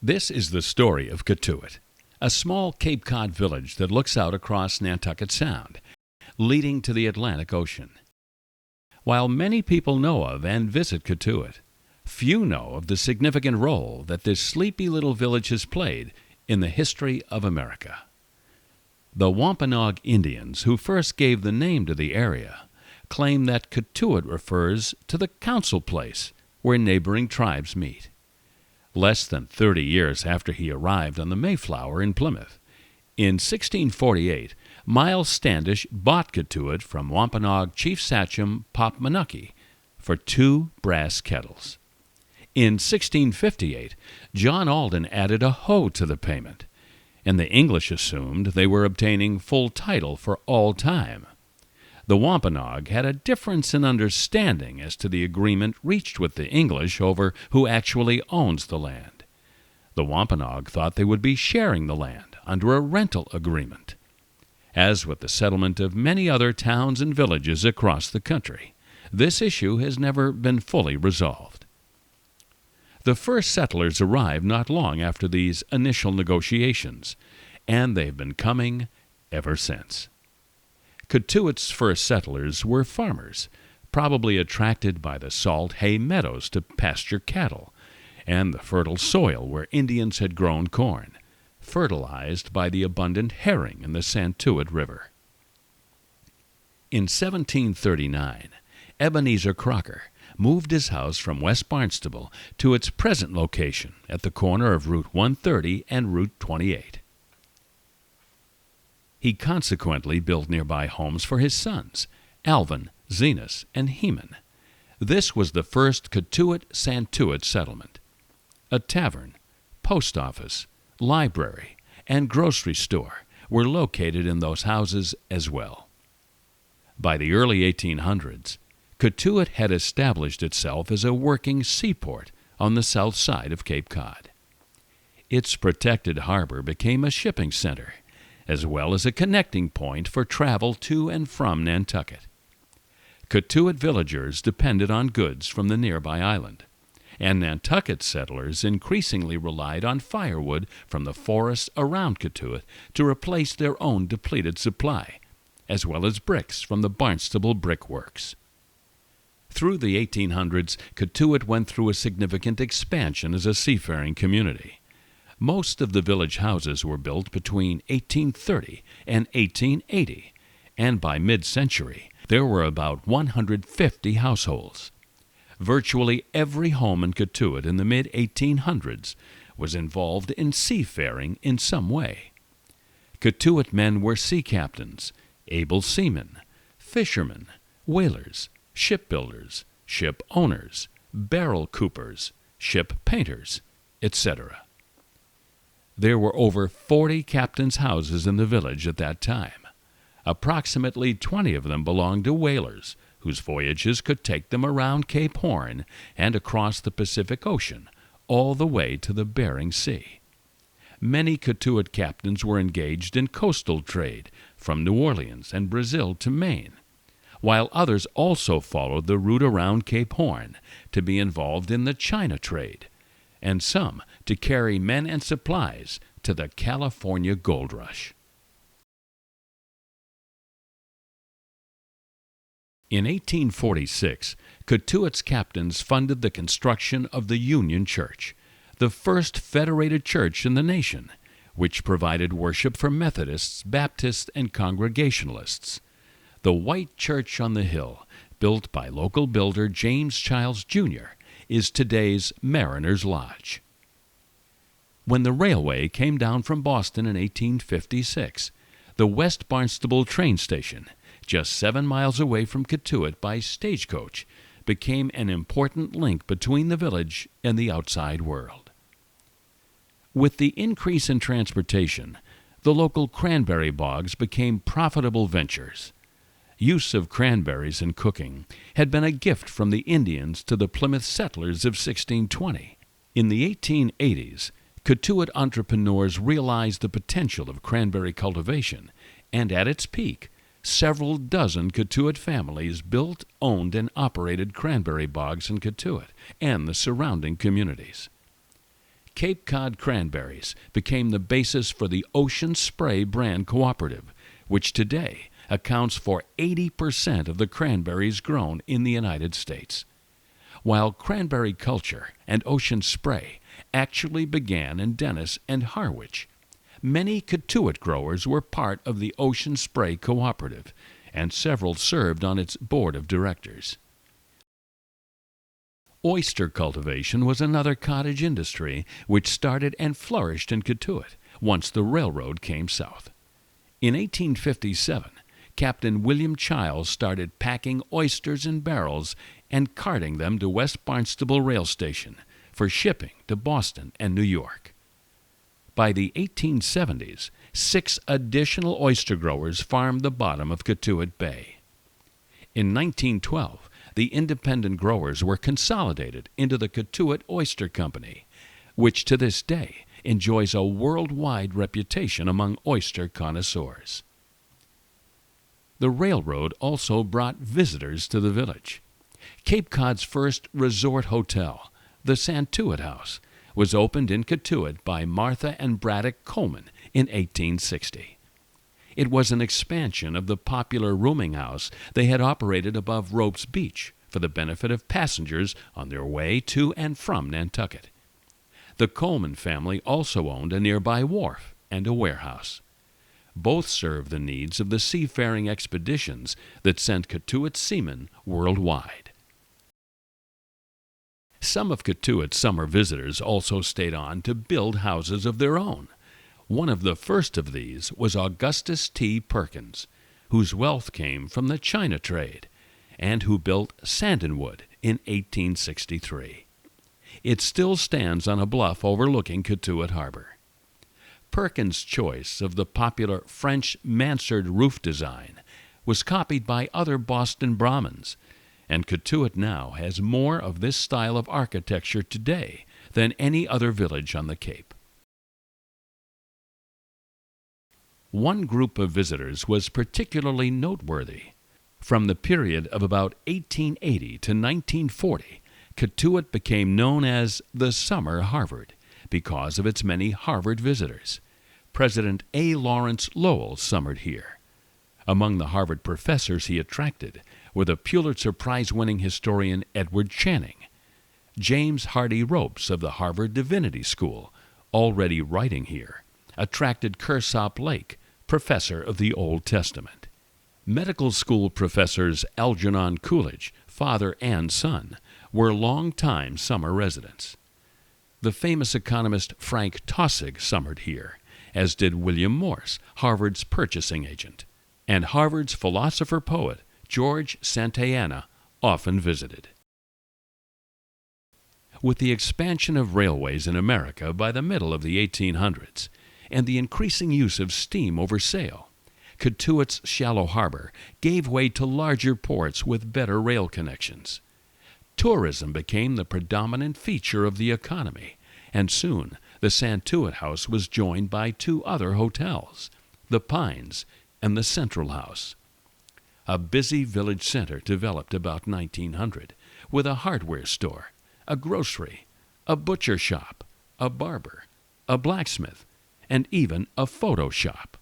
This is the story of Cotuit, a small Cape Cod village that looks out across Nantucket Sound, leading to the Atlantic Ocean. While many people know of and visit Cotuit, few know of the significant role that this sleepy little village has played in the history of America. The Wampanoag Indians, who first gave the name to the area, claim that Cotuit refers to the council place where neighboring tribes meet. Less than 30 years after he arrived on the Mayflower in Plymouth, in 1648, Miles Standish bought Cotuit from Wampanoag Chief Sachem Popmanucky for 2 brass kettles. In 1658, John Alden added a hoe to the payment, and the English assumed they were obtaining full title for all time. The Wampanoag had a difference in understanding as to the agreement reached with the English over who actually owns the land. The Wampanoag thought they would be sharing the land under a rental agreement. As with the settlement of many other towns and villages across the country, this issue has never been fully resolved. The first settlers arrived not long after these initial negotiations, and they've been coming ever since. Cotuit's first settlers were farmers, probably attracted by the salt hay meadows to pasture cattle, and the fertile soil where Indians had grown corn, fertilized by the abundant herring in the Santuit River. In 1739, Ebenezer Crocker moved his house from West Barnstable to its present location at the corner of Route 130 and Route 28. He consequently built nearby homes for his sons, Alvan, Zenas, and Heman. This was the first Cotuit Santuit settlement. A tavern, post office, library, and grocery store were located in those houses as well. By the early 1800s, Cotuit had established itself as a working seaport on the south side of Cape Cod. Its protected harbor became a shipping center, as well as a connecting point for travel to and from Nantucket. Cotuit villagers depended on goods from the nearby island, and Nantucket settlers increasingly relied on firewood from the forests around Cotuit to replace their own depleted supply, as well as bricks from the Barnstable Brick Works. Through the 1800s, Cotuit went through a significant expansion as a seafaring community. Most of the village houses were built between 1830 and 1880, and by mid-century, there were about 150 households. Virtually every home in Cotuit in the mid-1800s was involved in seafaring in some way. Cotuit men were sea captains, able seamen, fishermen, whalers, shipbuilders, ship owners, barrel coopers, ship painters, etc. There were over 40 captains' houses in the village at that time. Approximately 20 of them belonged to whalers, whose voyages could take them around Cape Horn and across the Pacific Ocean, all the way to the Bering Sea. Many Cotuit captains were engaged in coastal trade from New Orleans and Brazil to Maine, while others also followed the route around Cape Horn to be involved in the China trade, and some to carry men and supplies to the California gold rush. In 1846, Cotuit's captains funded the construction of the Union Church, the first federated church in the nation, which provided worship for Methodists, Baptists, and Congregationalists. The white church on the hill, built by local builder James Childs, Jr., is today's Mariners Lodge. When the railway came down from Boston in 1856, the West Barnstable train station, just 7 miles away from Cotuit by stagecoach, became an important link between the village and the outside world. With the increase in transportation, the local cranberry bogs became profitable ventures. Use of cranberries in cooking had been a gift from the Indians to the Plymouth settlers of 1620. In the 1880s, Cotuit entrepreneurs realized the potential of cranberry cultivation, and at its peak, several dozen Cotuit families built, owned, and operated cranberry bogs in Cotuit and the surrounding communities. Cape Cod cranberries became the basis for the Ocean Spray brand cooperative, which today accounts for 80% of the cranberries grown in the United States. While cranberry culture and Ocean Spray actually began in Dennis and Harwich, many Cotuit growers were part of the Ocean Spray Cooperative, and several served on its board of directors. Oyster cultivation was another cottage industry which started and flourished in Cotuit once the railroad came south. In 1857, Captain William Childs started packing oysters in barrels and carting them to West Barnstable Rail Station for shipping to Boston and New York. By the 1870s, 6 additional oyster growers farmed the bottom of Cotuit Bay. In 1912, the independent growers were consolidated into the Cotuit Oyster Company, which to this day enjoys a worldwide reputation among oyster connoisseurs. The railroad also brought visitors to the village. Cape Cod's first resort hotel, the Santuit House, was opened in Cotuit by Martha and Braddock Coleman in 1860. It was an expansion of the popular rooming house they had operated above Ropes Beach for the benefit of passengers on their way to and from Nantucket. The Coleman family also owned a nearby wharf and a warehouse. Both served the needs of the seafaring expeditions that sent Cotuit seamen worldwide. Some of Cotuit's summer visitors also stayed on to build houses of their own. One of the first of these was Augustus T. Perkins, whose wealth came from the China trade, and who built Sandanwood in 1863. It still stands on a bluff overlooking Cotuit Harbor. Perkins' choice of the popular French Mansard roof design was copied by other Boston Brahmins, and Cotuit now has more of this style of architecture today than any other village on the Cape. One group of visitors was particularly noteworthy. From the period of about 1880 to 1940, Cotuit became known as the Summer Harvard because of its many Harvard visitors. President A. Lawrence Lowell summered here. Among the Harvard professors he attracted were the Pulitzer Prize-winning historian Edward Channing, James Hardy Ropes of the Harvard Divinity School, already writing here, attracted Kersop Lake, professor of the Old Testament. Medical school professors Algernon Coolidge, father and son, were long-time summer residents. The famous economist Frank Taussig summered here, as did William Morse, Harvard's purchasing agent, and Harvard's philosopher-poet George Santayana often visited. With the expansion of railways in America by the middle of the 1800s and the increasing use of steam over sail, Cotuit's shallow harbor gave way to larger ports with better rail connections. Tourism became the predominant feature of the economy, and soon the Santuit House was joined by 2 other hotels, the Pines and the Central House. A busy village center developed about 1900, with a hardware store, a grocery, a butcher shop, a barber, a blacksmith, and even a photo shop.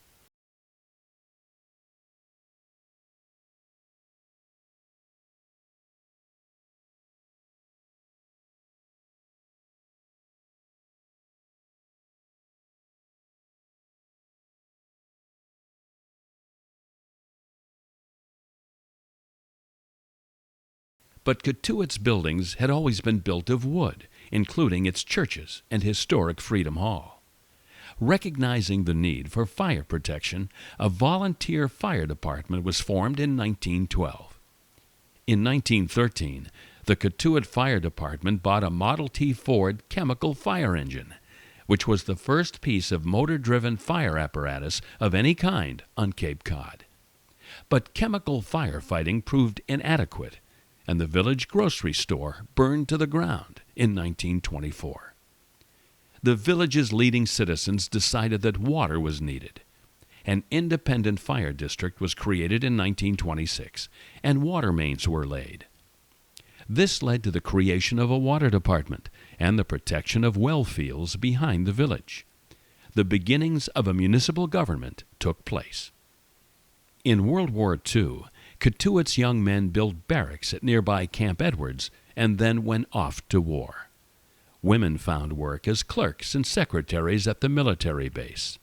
But Cotuit's buildings had always been built of wood, including its churches and historic Freedom Hall. Recognizing the need for fire protection, a volunteer fire department was formed in 1912. In 1913, the Cotuit Fire Department bought a Model T Ford chemical fire engine, which was the first piece of motor-driven fire apparatus of any kind on Cape Cod. But chemical firefighting proved inadequate, and the village grocery store burned to the ground in 1924. The village's leading citizens decided that water was needed. An independent fire district was created in 1926, and water mains were laid. This led to the creation of a water department and the protection of well fields behind the village. The beginnings of a municipal government took place. In World War II, Cotuit's young men built barracks at nearby Camp Edwards and then went off to war. Women found work as clerks and secretaries at the military base.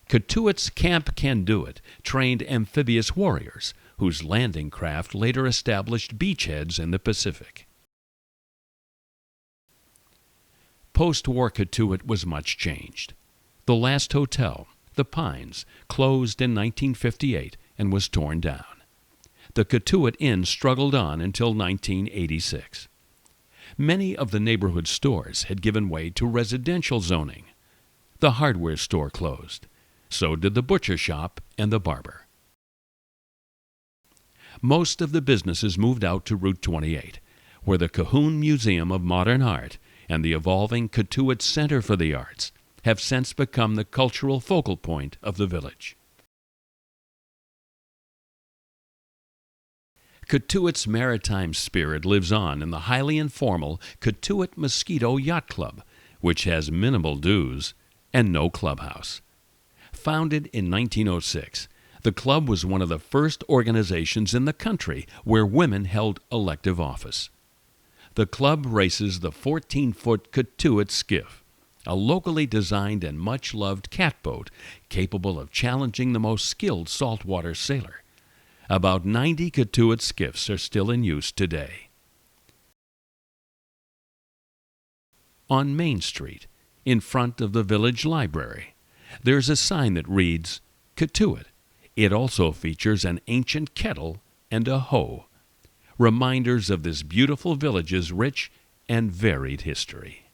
Cotuit's Camp Canduit trained amphibious warriors, whose landing craft later established beachheads in the Pacific. Post-war Cotuit was much changed. The last hotel, the Pines, closed in 1958 and was torn down. The Cotuit Inn struggled on until 1986. Many of the neighborhood stores had given way to residential zoning. The hardware store closed. So did the butcher shop and the barber. Most of the businesses moved out to Route 28, where the Cahoon Museum of Modern Art and the evolving Cotuit Center for the Arts have since become the cultural focal point of the village. Cotuit's maritime spirit lives on in the highly informal Cotuit Mosquito Yacht Club, which has minimal dues and no clubhouse. Founded in 1906, the club was one of the first organizations in the country where women held elective office. The club races the 14-foot Cotuit skiff, a locally designed and much-loved catboat capable of challenging the most skilled saltwater sailor. About 90 Cotuit skiffs are still in use today. On Main Street, in front of the village library, there's a sign that reads, Cotuit. It also features an ancient kettle and a hoe, reminders of this beautiful village's rich and varied history.